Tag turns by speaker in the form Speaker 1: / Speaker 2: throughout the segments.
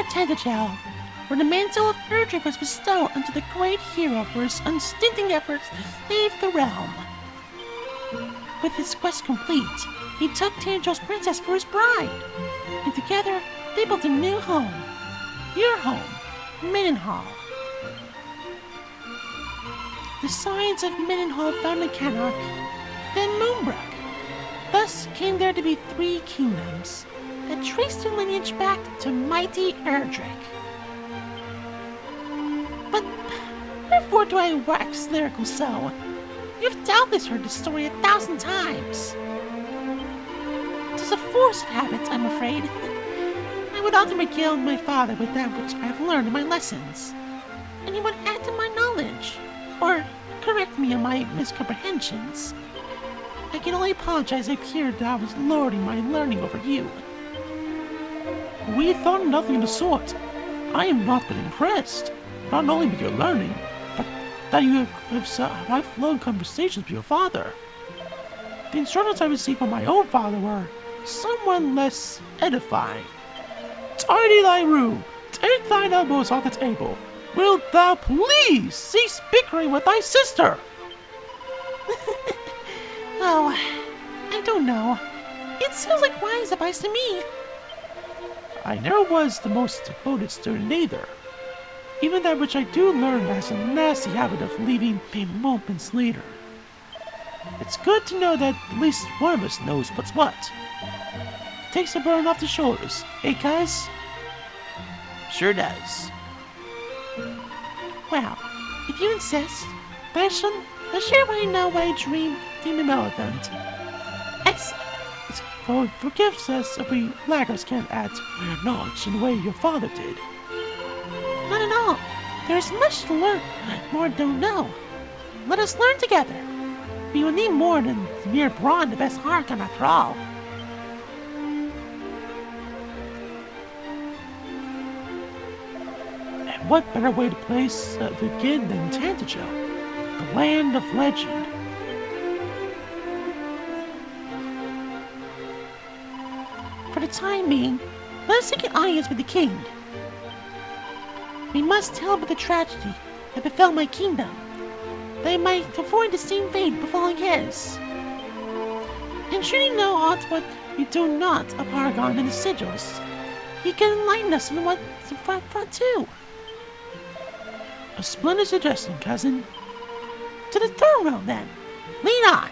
Speaker 1: of Tentagel, where the mantle of Erdrick was bestowed unto the great hero for his unstinting efforts to save the realm. With his quest complete, he took Tangel's princess for his bride, and together they built a new home. Your home, Mendenhall. The signs of Mendenhall found in Cannock, then Moonbrook. Thus came there to be 3 kingdoms that traced their lineage back to mighty Erdrick. But wherefore do I wax lyrical so? You've doubtless heard the story 1,000 times. 'Tis a force of habit, I'm afraid. I would often regale my father with that which I have learned in my lessons, and he would add to my knowledge, or correct me on my miscomprehensions. I can only apologize I appeared that I was lording my learning over you.
Speaker 2: We thought nothing of the sort. I am not but impressed, not only with your learning, but that you have lifelong conversations with your father. The instructions I received from my own father were somewhat less edifying. Tidy thy room, take thine elbows off the table. Wilt thou please cease bickering with thy sister?
Speaker 1: Oh, I don't know. It sounds like wise advice to me.
Speaker 2: I never was the most devoted student either. Even that which I do learn has a nasty habit of leaving me moments later. It's good to know that at least one of us knows what's what. Takes the burden off the shoulders, eh, cuz?
Speaker 3: Sure does.
Speaker 1: Well, if you insist, then I'll share what I know what I dream demon elephant. Excellent.
Speaker 2: For forgives us if we laggards can't add our knowledge in the way your father did.
Speaker 1: Not at all. There's much to learn, more don't know. Let us learn together. We will need more than mere brawn the best Harkon after all.
Speaker 2: And what better way to begin than Tantagel, the land of legend?
Speaker 1: For the time being, let us seek an audience with the king. We must tell about the tragedy that befell my kingdom, that I might avoid the same fate befalling his. And should he know aught what we do not of Argon and the sigils, he can enlighten us on what's in front too.
Speaker 2: A splendid suggestion, cousin.
Speaker 1: To the throne room, then. Lean on.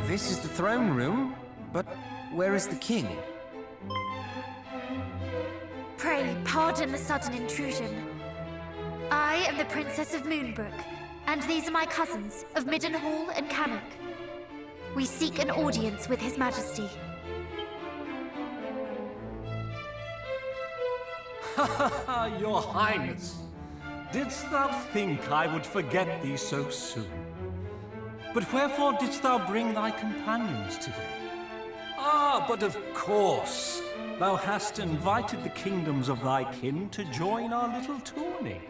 Speaker 4: This is the throne room, but where is the king?
Speaker 5: Pray pardon the sudden intrusion. I am the Princess of Moonbrook, and these are my cousins of Middenhall and Cannock. We seek an audience with His Majesty.
Speaker 6: Your Highness, didst thou think I would forget thee so soon? But wherefore didst thou bring thy companions today? Ah, but of course, thou hast invited the kingdoms of thy kin to join our little tourney.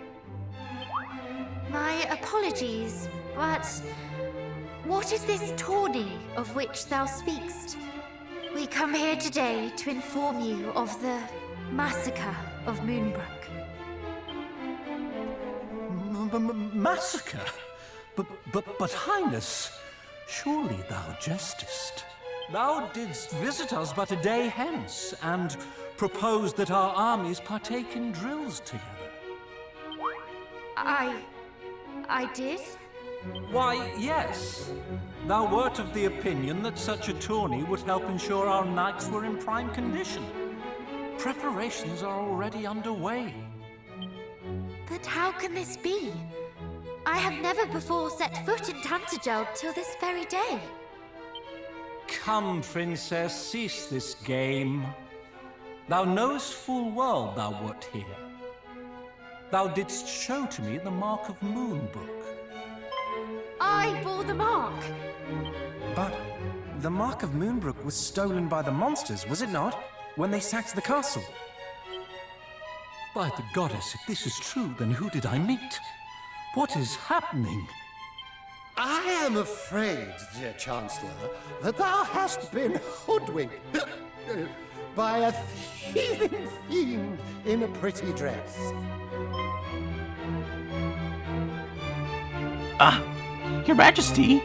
Speaker 5: My apologies, but what is this tourney of which thou speakst? We come here today to inform you of the massacre of Moonbrook.
Speaker 6: Massacre? But Highness, surely thou jestest. Thou didst visit us but a day hence, and proposed that our armies partake in drills together.
Speaker 5: I did?
Speaker 6: Why, yes. Thou wert of the opinion that such a tourney would help ensure our knights were in prime condition. Preparations are already underway.
Speaker 5: But how can this be? I have never before set foot in Tantagel till this very day.
Speaker 6: Come, Princess, cease this game. Thou knowest full well thou wert here. Thou didst show to me the mark of Moonbrook.
Speaker 5: I bore the mark.
Speaker 4: But the Mark of Moonbrook was stolen by the monsters, was it not? When they sacked the castle.
Speaker 6: By the goddess, if this is true, then who did I meet? What is happening?
Speaker 7: I am afraid, dear Chancellor, that thou hast been hoodwinked by a thieving fiend in a pretty dress.
Speaker 2: Your Majesty!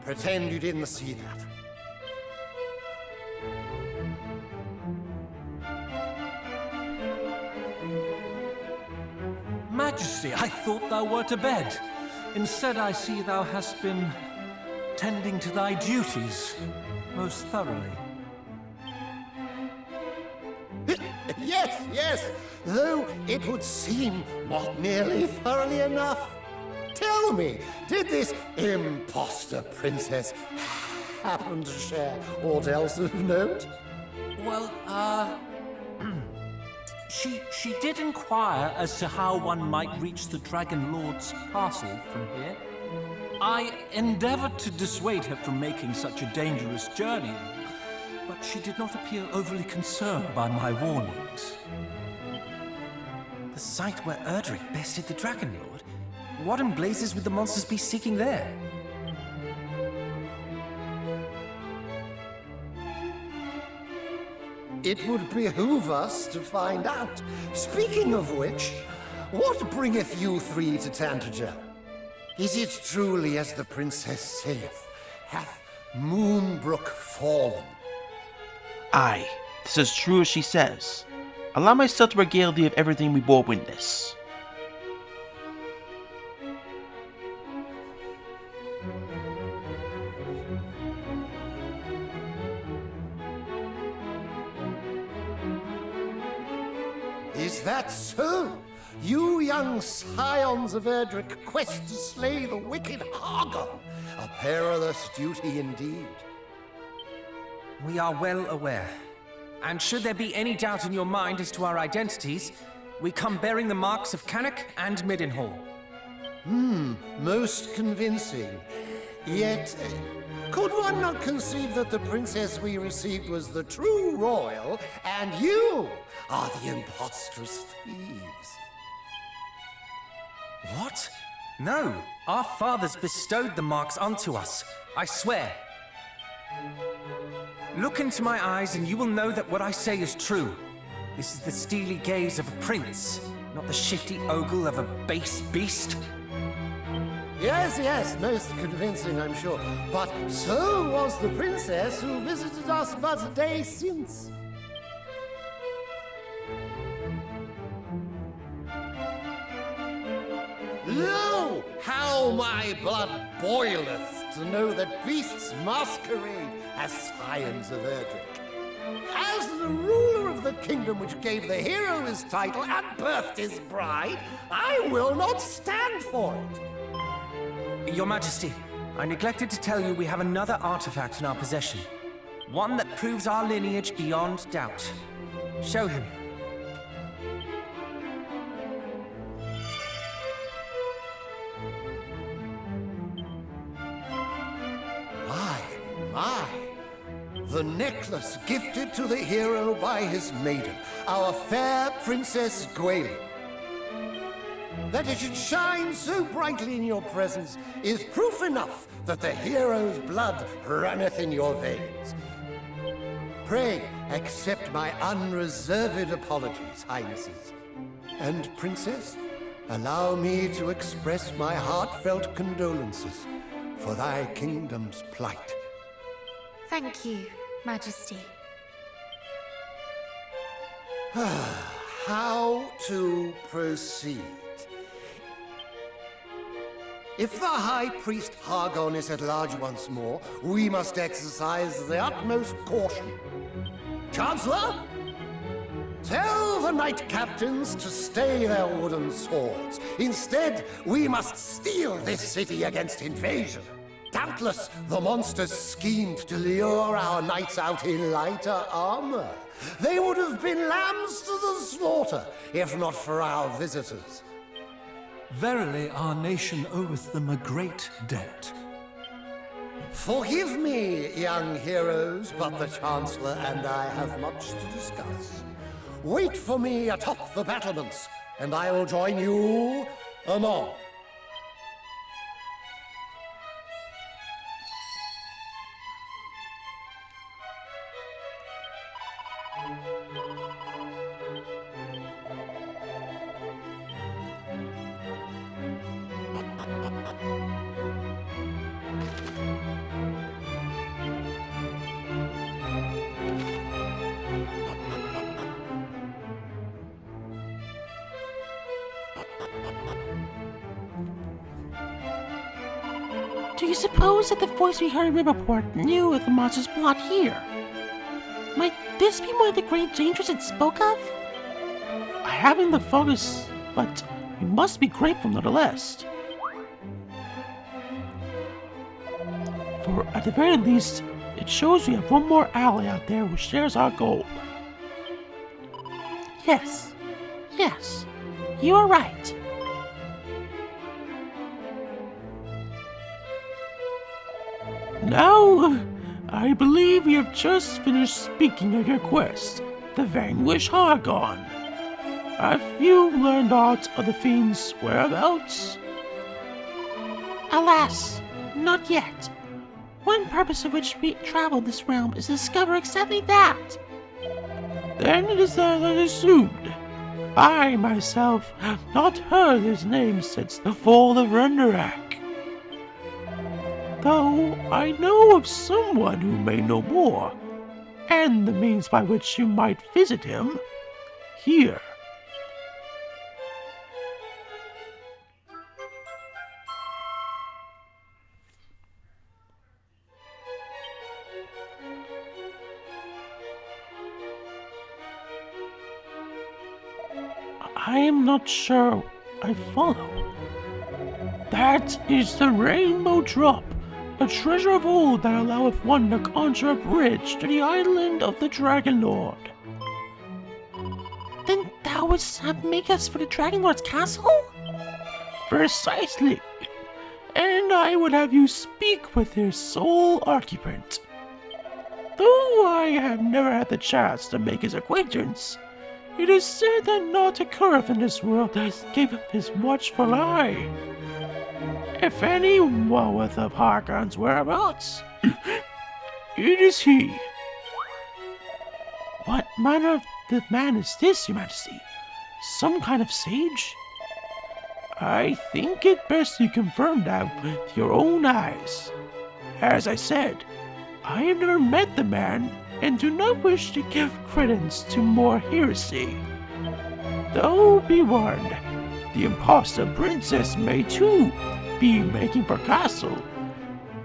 Speaker 7: Pretend you didn't see that.
Speaker 6: Majesty, I thought thou wert to bed. Instead, I see thou hast been tending to thy duties most thoroughly.
Speaker 7: Yes, yes, though it would seem not nearly thoroughly enough. Tell me, did this imposter princess happen to share aught else of note?
Speaker 6: Well, She did inquire as to how one might reach the Dragon Lord's castle from here. I endeavored to dissuade her from making such a dangerous journey, but she did not appear overly concerned by my warnings.
Speaker 4: The site where Erdrick bested the Dragon Lord? What in blazes would the monsters be seeking there?
Speaker 7: It would behoove us to find out. Speaking of which, what bringeth you three to Tantager? Is it truly as the princess saith? Hath Moonbrook fallen?
Speaker 2: Aye, 'tis as true as she says. Allow myself to regale thee of everything we bore witness.
Speaker 7: Is that so? You young scions of Erdrick quest to slay the wicked Hargon. A perilous duty indeed.
Speaker 4: We are well aware. And should there be any doubt in your mind as to our identities, we come bearing the marks of Cannock and Middenhall.
Speaker 7: Most convincing. Yet, could one not conceive that the princess we received was the true royal, and you are the impostrous thieves?
Speaker 4: What? No, our fathers bestowed the marks onto us, I swear. Look into my eyes and you will know that what I say is true. This is the steely gaze of a prince, not the shifty ogle of a base beast.
Speaker 7: Yes, yes, most convincing, I'm sure. But so was the princess who visited us but a day since. Lo, how my blood boileth to know that beasts masquerade as scions of Erdrick. As the ruler of the kingdom which gave the hero his title and birthed his bride, I will not stand for it.
Speaker 4: Your Majesty, I neglected to tell you we have another artifact in our possession. One that proves our lineage beyond doubt. Show him.
Speaker 7: My, the necklace gifted to the hero by his maiden, our fair Princess Gwaelin. That it should shine so brightly in your presence is proof enough that the hero's blood runneth in your veins. Pray accept my unreserved apologies, Highnesses. And, Princess, allow me to express my heartfelt condolences for thy kingdom's plight.
Speaker 5: Thank you, Majesty.
Speaker 7: How to proceed? If the High Priest Hargon is at large once more, we must exercise the utmost caution. Chancellor, tell the knight captains to stay their wooden swords. Instead, we must steel this city against invasion. Doubtless, the monsters schemed to lure our knights out in lighter armor. They would have been lambs to the slaughter, if not for our visitors.
Speaker 6: Verily, our nation oweth them a great debt.
Speaker 7: Forgive me, young heroes, but the Chancellor and I have much to discuss. Wait for me atop the battlements, and I will join you anon.
Speaker 1: Do you suppose that the voice we heard in Riverport knew of the monster's plot here? Might this be one of the great dangers it spoke of?
Speaker 2: I haven't the focus, but we must be grateful nonetheless. For at the very least, it shows we have one more ally out there who shares our goal.
Speaker 1: Yes, you are right.
Speaker 2: Now, I believe you have just finished speaking of your quest, the Vanquish Hargon. Have you learned aught of the fiend's whereabouts?
Speaker 1: Alas, not yet. One purpose of which we travel this realm is to discover exactly that.
Speaker 2: Then it is as I assumed. I myself have not heard his name since the fall of Renderak. Though I know of someone who may know more, and the means by which you might visit him. Here. I am not sure I follow. That is the Rainbow Drop, a treasure of old that alloweth one to conjure a bridge to the island of the Dragon Lord.
Speaker 1: Then thou wouldst have make us for the Dragon Lord's castle?
Speaker 2: Precisely. And I would have you speak with his sole occupant. Though I have never had the chance to make his acquaintance, it is said that naught occurreth in this world that escapeth his watchful eye. If any knoweth of Hargon's whereabouts, it is he.
Speaker 1: What manner of the man is this, Your Majesty? Some kind of sage?
Speaker 2: I think it best you confirm that with your own eyes. As I said, I have never met the man and do not wish to give credence to more heresy. Though be warned, the impostor princess may too be making for castle.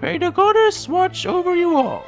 Speaker 2: May the goddess watch over you all.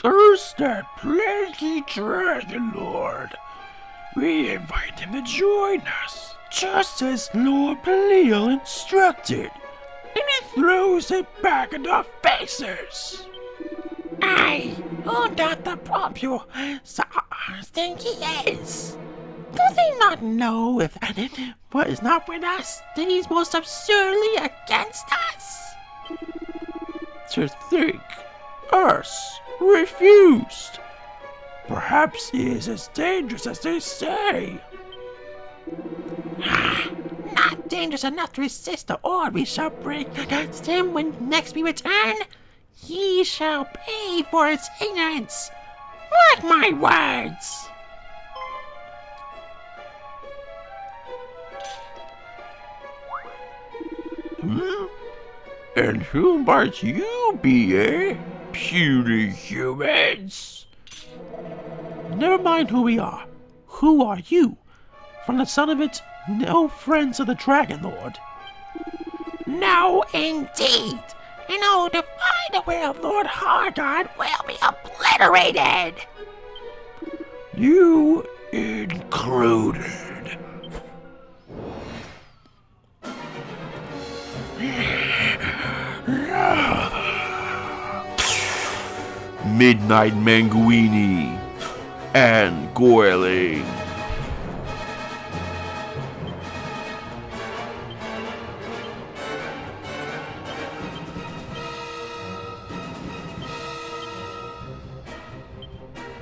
Speaker 2: Curse that plaguey Dragon Lord. We invite him to join us, just as Lord Belial instructed, and he throws it back in our faces.
Speaker 1: Aye, who not the proper think he is? Does he not know if that was not with us that he's most absurdly against us?
Speaker 2: To think us refused. Perhaps he is as dangerous as they say.
Speaker 1: Not dangerous enough to resist the order we shall bring against him when next we return. He shall pay for his ignorance. Mark my words.
Speaker 2: And who might you be, eh? Puny humans!
Speaker 1: Never mind who we are. Who are you? From the sound of it, no friends of the Dragon Lord. No, indeed. And all to find the will of Lord Hargard will be obliterated.
Speaker 2: You included. Midnight Manguini and Goiling.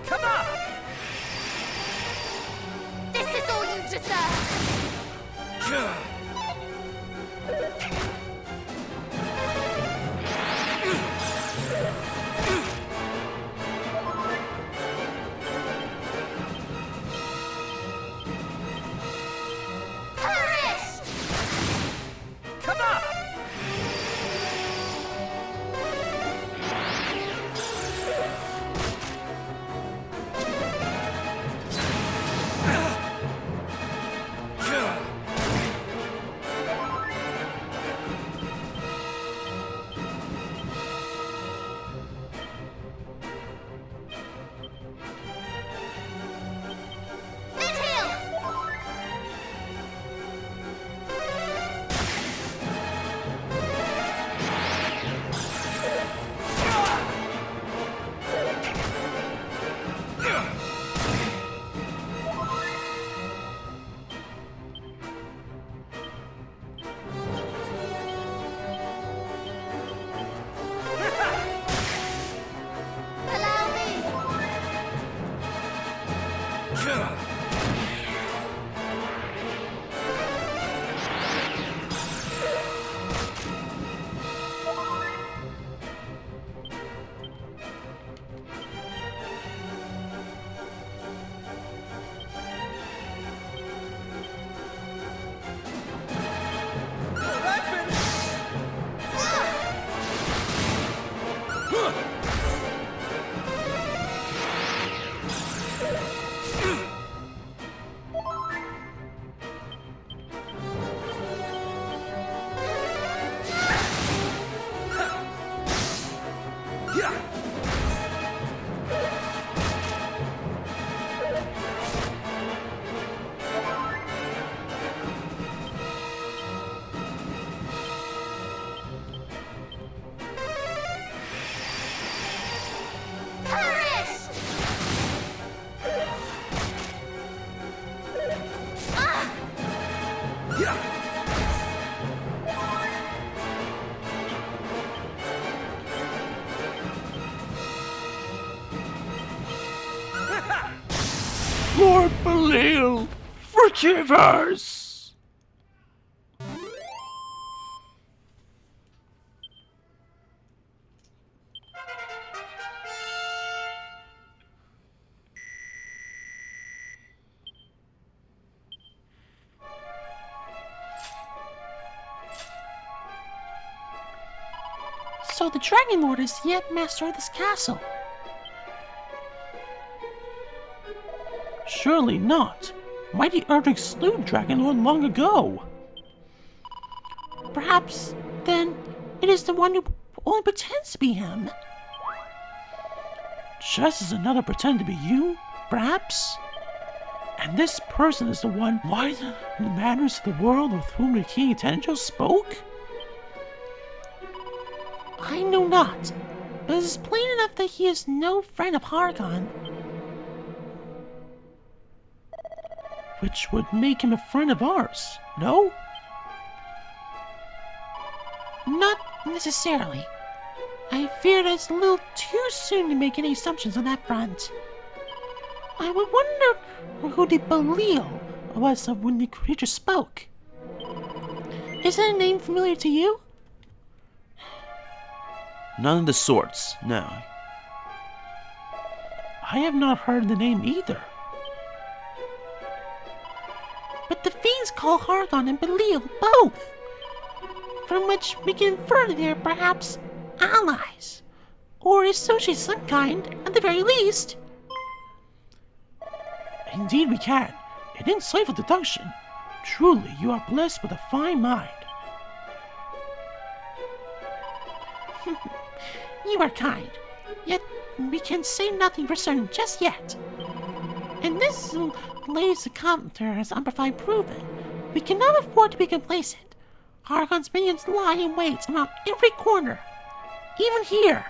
Speaker 4: Come on!
Speaker 5: This is all you deserve! Perish!
Speaker 4: Come on!
Speaker 5: Allow me!
Speaker 2: Lord Belial, forgive us!
Speaker 1: So the Dragon Lord is yet master of this castle.
Speaker 2: Surely not. Mighty Erdrick slew Dragon Lord long ago.
Speaker 1: Perhaps, then, it is the one who only pretends to be him.
Speaker 2: Just as another pretended to be you, perhaps? And this person is the one wiser in the manners of the world with whom the King Tenjo spoke?
Speaker 1: I know not, but it is plain enough that he is no friend of Hargon.
Speaker 2: Which would make him a friend of ours, no?
Speaker 1: Not necessarily. I fear that it's a little too soon to make any assumptions on that front. I would wonder who the Belial was of when the creature spoke. Is that a name familiar to you?
Speaker 3: None of the sorts, no.
Speaker 2: I have not heard the name either.
Speaker 1: But the fiends call Hargon and Belial both, from which we can infer that they are perhaps allies, or associates of some kind, at the very least.
Speaker 2: Indeed we can. An insightful deduction. Truly, you are blessed with a fine mind.
Speaker 1: You are kind, yet we can say nothing for certain just yet. And this lays the counter as Amplify proven. We cannot afford to be complacent. Hargon's minions lie in wait around every corner, even here.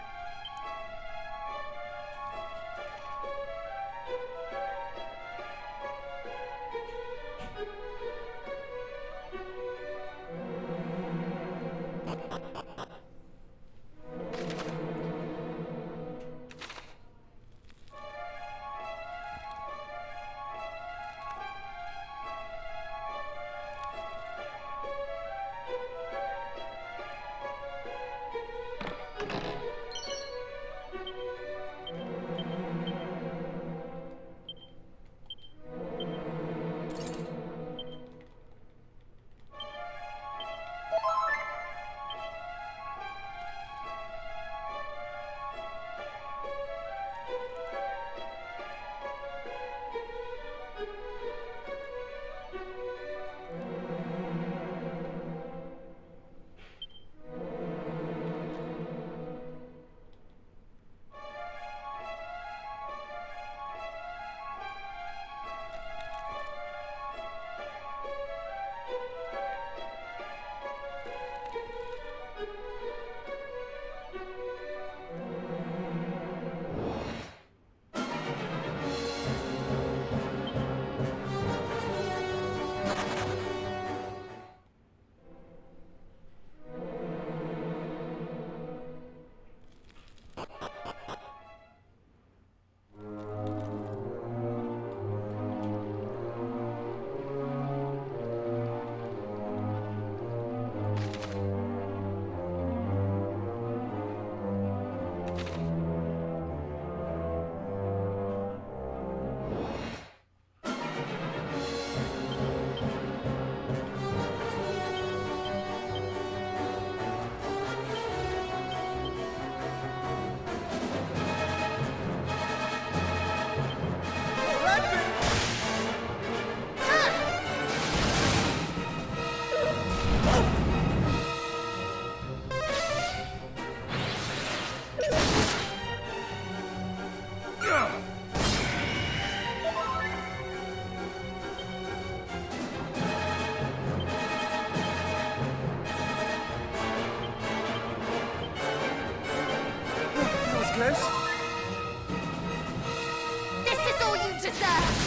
Speaker 4: Necklace.
Speaker 5: This is all you deserve!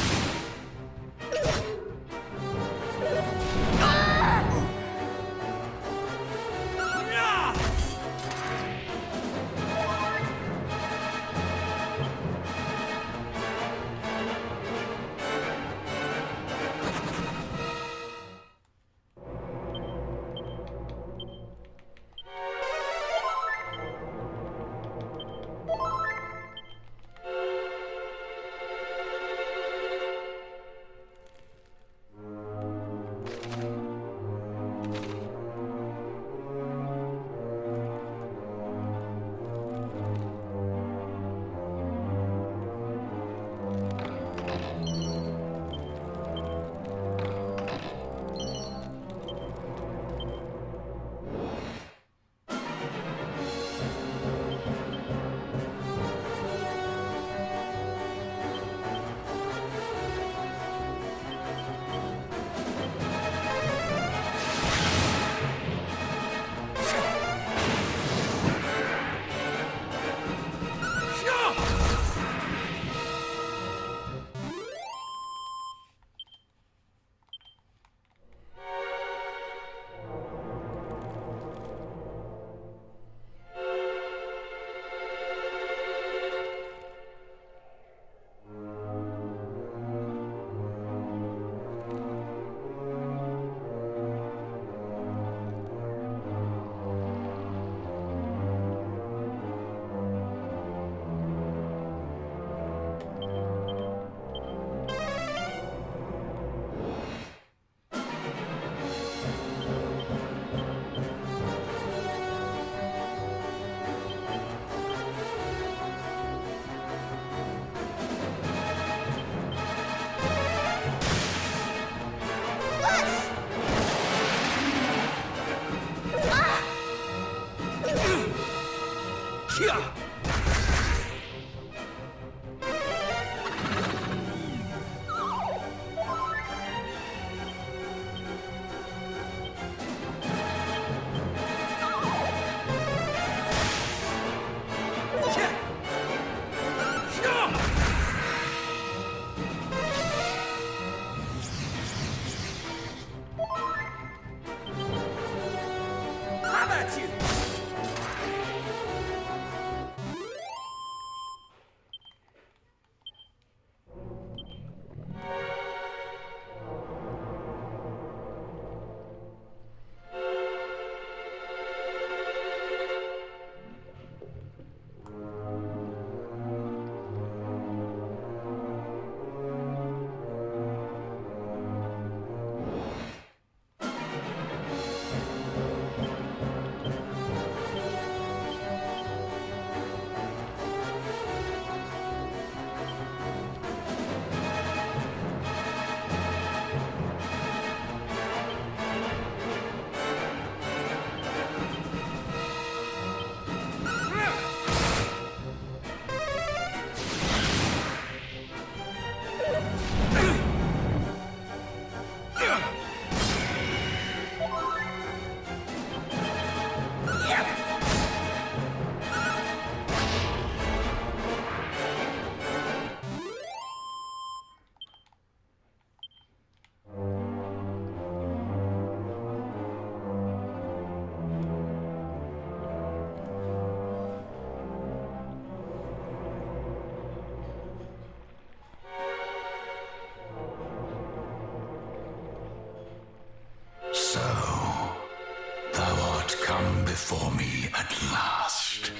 Speaker 8: before me at last.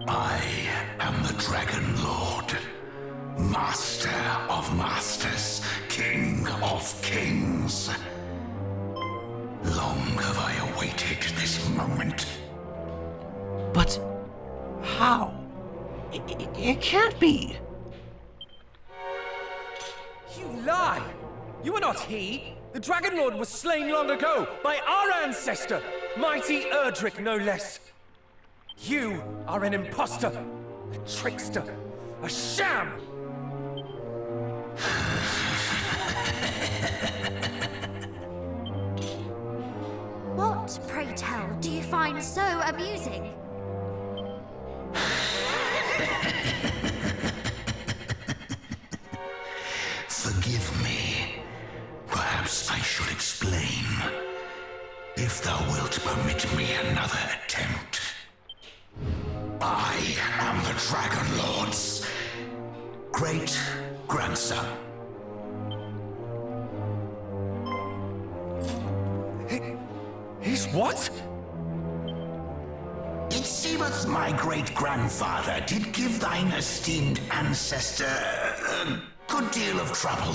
Speaker 8: I am the Dragon Lord, Master of Masters, King of Kings. Long have I awaited this moment.
Speaker 2: But how? It can't be.
Speaker 4: You lie! You are not he! The Dragon Lord was slain long ago by our ancestor, mighty Erdrick, no less. You are an impostor, a trickster, a sham!
Speaker 5: What, pray tell, do you find so amusing?
Speaker 8: Forgive me. Perhaps I should explain. If thou wilt permit me another attempt. I am the Dragon Lord's great-grandson.
Speaker 4: He's what?
Speaker 8: It seemeth my great-grandfather did give thine esteemed ancestor a good deal of trouble.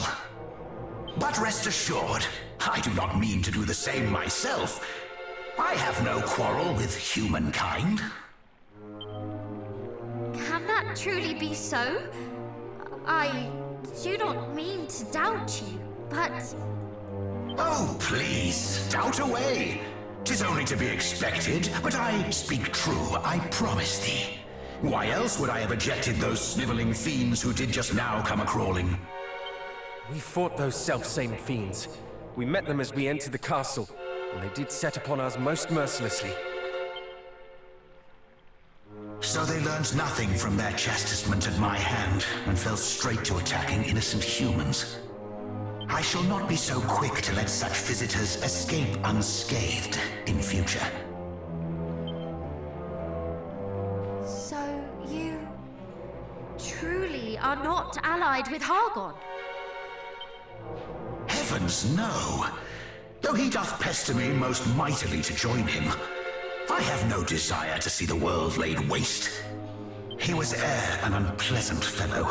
Speaker 8: But rest assured, I do not mean to do the same myself. I have no quarrel with humankind.
Speaker 5: Can that truly be so? I do not mean to doubt you, but...
Speaker 8: Oh, please, doubt away. 'Tis only to be expected, but I speak true, I promise thee. Why else would I have ejected those sniveling fiends who did just now come a-crawling?
Speaker 4: We fought those self-same fiends. We met them as we entered the castle, and they did set upon us most mercilessly.
Speaker 8: So they learned nothing from their chastisement at my hand, and fell straight to attacking innocent humans. I shall not be so quick to let such visitors escape unscathed in future.
Speaker 5: So you truly are not allied with Hargon?
Speaker 8: Heavens, no. Though he doth pester me most mightily to join him, I have no desire to see the world laid waste. He was e'er an unpleasant fellow.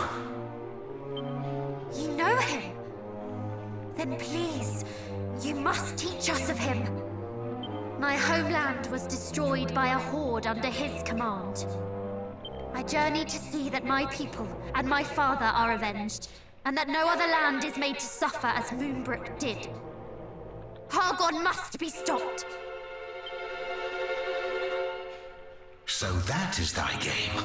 Speaker 5: You know him? Then please, you must teach us of him. My homeland was destroyed by a horde under his command. I journey to see that my people and my father are avenged, and that no other land is made to suffer as Moonbrook did. Hargon must be stopped.
Speaker 8: So that is thy game.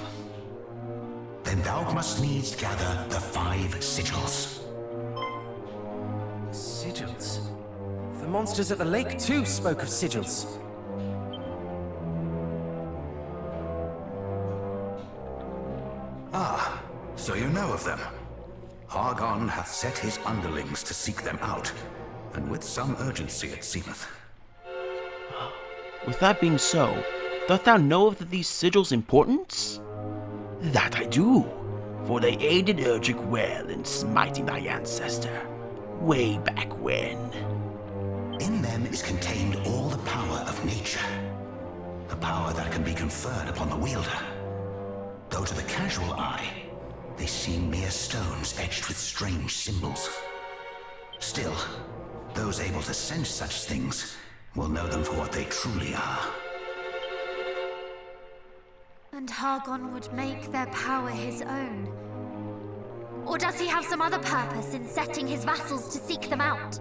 Speaker 8: Then thou must needs gather the 5 sigils.
Speaker 4: Sigils? The monsters at the lake too spoke of sigils.
Speaker 8: Ah, so you know of them. Hargon hath set his underlings to seek them out, and with some urgency it seemeth.
Speaker 3: With that being so, doth thou know of these sigils' importance?
Speaker 2: That I do, for they aided Erdrick well in smiting thy ancestor, way back when.
Speaker 8: In them is contained all the power of nature. The power that can be conferred upon the wielder. Though to the casual eye, they seem mere stones etched with strange symbols. Still, those able to sense such things will know them for what they truly are.
Speaker 5: And Hargon would make their power his own? Or does he have some other purpose in setting his vassals to seek them out?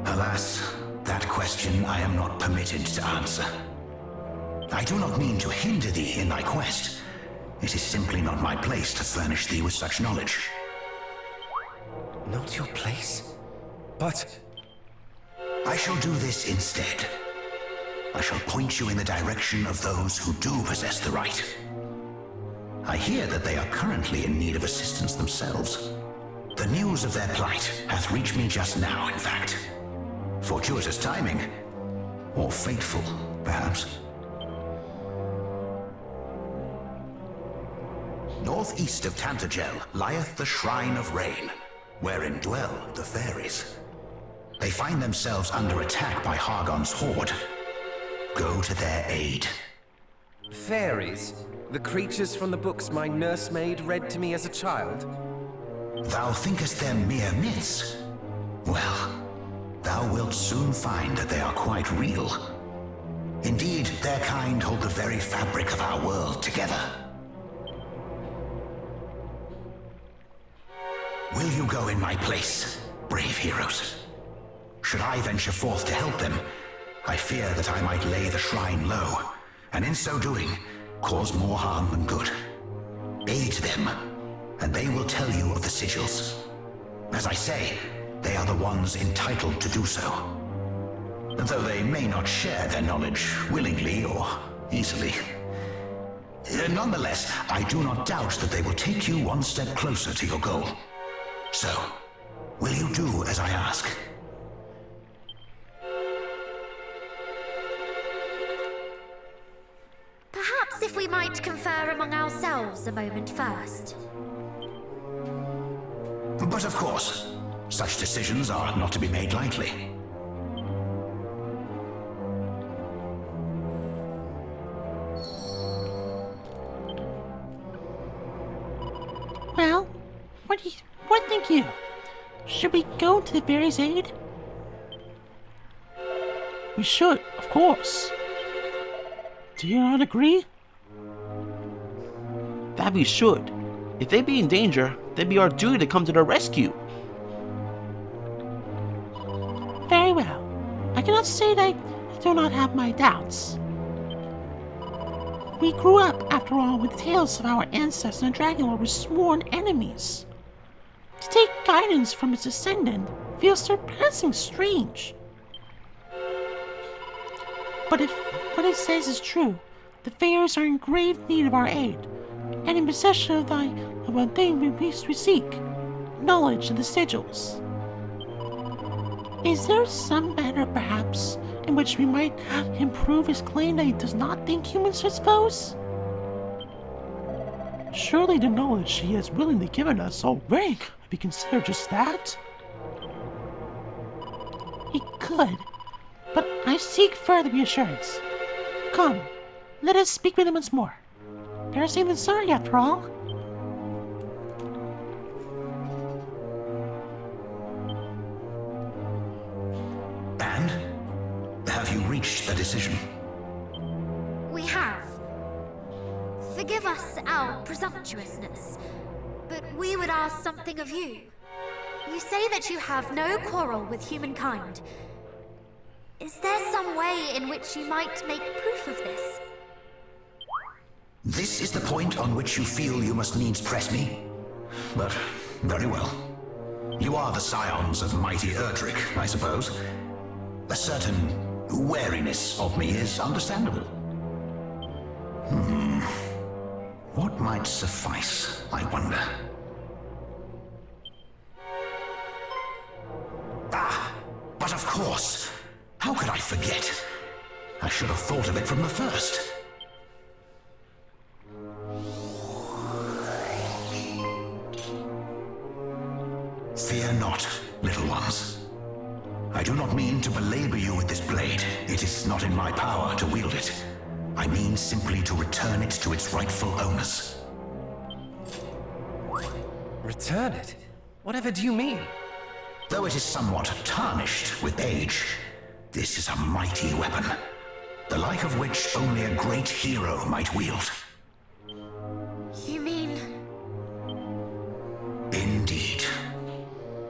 Speaker 8: Alas, that question I am not permitted to answer. I do not mean to hinder thee in thy quest. It is simply not my place to furnish thee with such knowledge.
Speaker 4: Not your place? But...
Speaker 8: I shall do this instead. I shall point you in the direction of those who do possess the right. I hear that they are currently in need of assistance themselves. The news of their plight hath reached me just now, in fact. Fortuitous timing. Or fateful, perhaps. Northeast of Tantagel lieth the Shrine of Rain, wherein dwell the fairies. They find themselves under attack by Hargon's horde. Go to their aid.
Speaker 4: Fairies? The creatures from the books my nursemaid read to me as a child?
Speaker 8: Thou thinkest them mere myths? Well, thou wilt soon find that they are quite real. Indeed, their kind hold the very fabric of our world together. Will you go in my place, brave heroes? Should I venture forth to help them, I fear that I might lay the shrine low, and in so doing, cause more harm than good. Aid them, and they will tell you of the sigils. As I say, they are the ones entitled to do so. Though they may not share their knowledge willingly or easily. Nonetheless, I do not doubt that they will take you one step closer to your goal. So, will you do as I ask?
Speaker 5: Perhaps if we might confer among ourselves a moment first.
Speaker 8: But of course, such decisions are not to be made lightly.
Speaker 1: Well, what think you? Should we go to the fairy's aid?
Speaker 2: We should, of course. Do you not agree?
Speaker 3: That we should. If they be in danger, then be our duty to come to their rescue.
Speaker 1: Very well. I cannot say that I do not have my doubts. We grew up, after all, with tales of our ancestors and Dragon Lord were sworn enemies. To take guidance from its descendant feels surpassing strange. But if what it says is true, the fairies are in grave need of our aid, and in possession of one thing we seek, knowledge of the sigils. Is there some manner, perhaps, in which we might improve his claim that he does not think humans are foes?
Speaker 2: Surely the knowledge he has willingly given us already could be considered just that?
Speaker 1: He could, but I seek further reassurance. Come, let us speak with him once more. Better safe than sorry, after all.
Speaker 8: And? Have you reached a decision?
Speaker 5: We have. Forgive us our presumptuousness, but we would ask something of you. You say that you have no quarrel with humankind. Is there some way in which you might make proof of this?
Speaker 8: This is the point on which you feel you must needs press me? But, very well. You are the scions of mighty Erdrick, I suppose. A certain wariness of me is understandable. What might suffice, I wonder? But of course! How could I forget? I should have thought of it from the first. Fear not, little ones. I do not mean to belabor you with this blade. It is not in my power to wield it. I mean simply to return it to its rightful owners.
Speaker 4: Return it? Whatever do you mean?
Speaker 8: Though it is somewhat tarnished with age, this is a mighty weapon, the like of which only a great hero might wield.
Speaker 5: You mean...
Speaker 8: Indeed.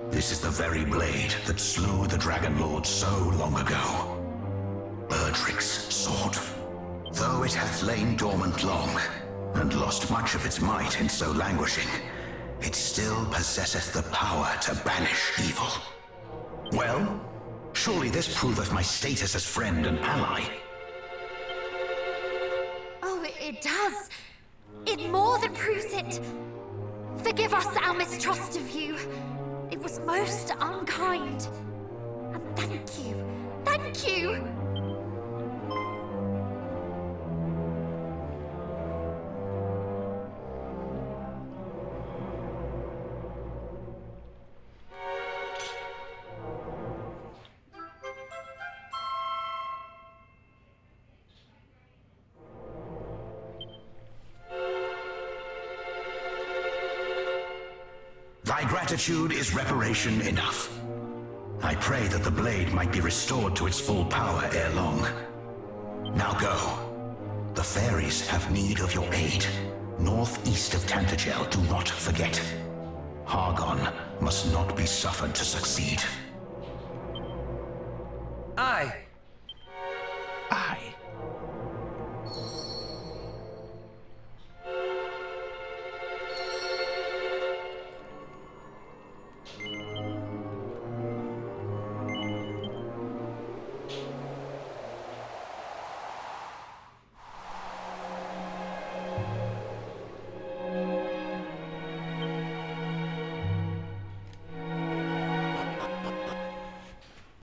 Speaker 8: This is the very blade that slew the Dragon Lord so long ago. Erdrick's sword. Though it hath lain dormant long, and lost much of its might in so languishing, it still possesseth the power to banish evil. Well, surely this proveth my status as friend and ally.
Speaker 5: Oh, it does. It more than proves it. Forgive us our mistrust of you. It was most unkind. And thank you. Thank you!
Speaker 8: Thy gratitude is reparation enough. I pray that the blade might be restored to its full power ere long. Now go. The fairies have need of your aid. Northeast of Tantagel, do not forget. Hargon must not be suffered to succeed.
Speaker 4: Aye.
Speaker 2: Aye.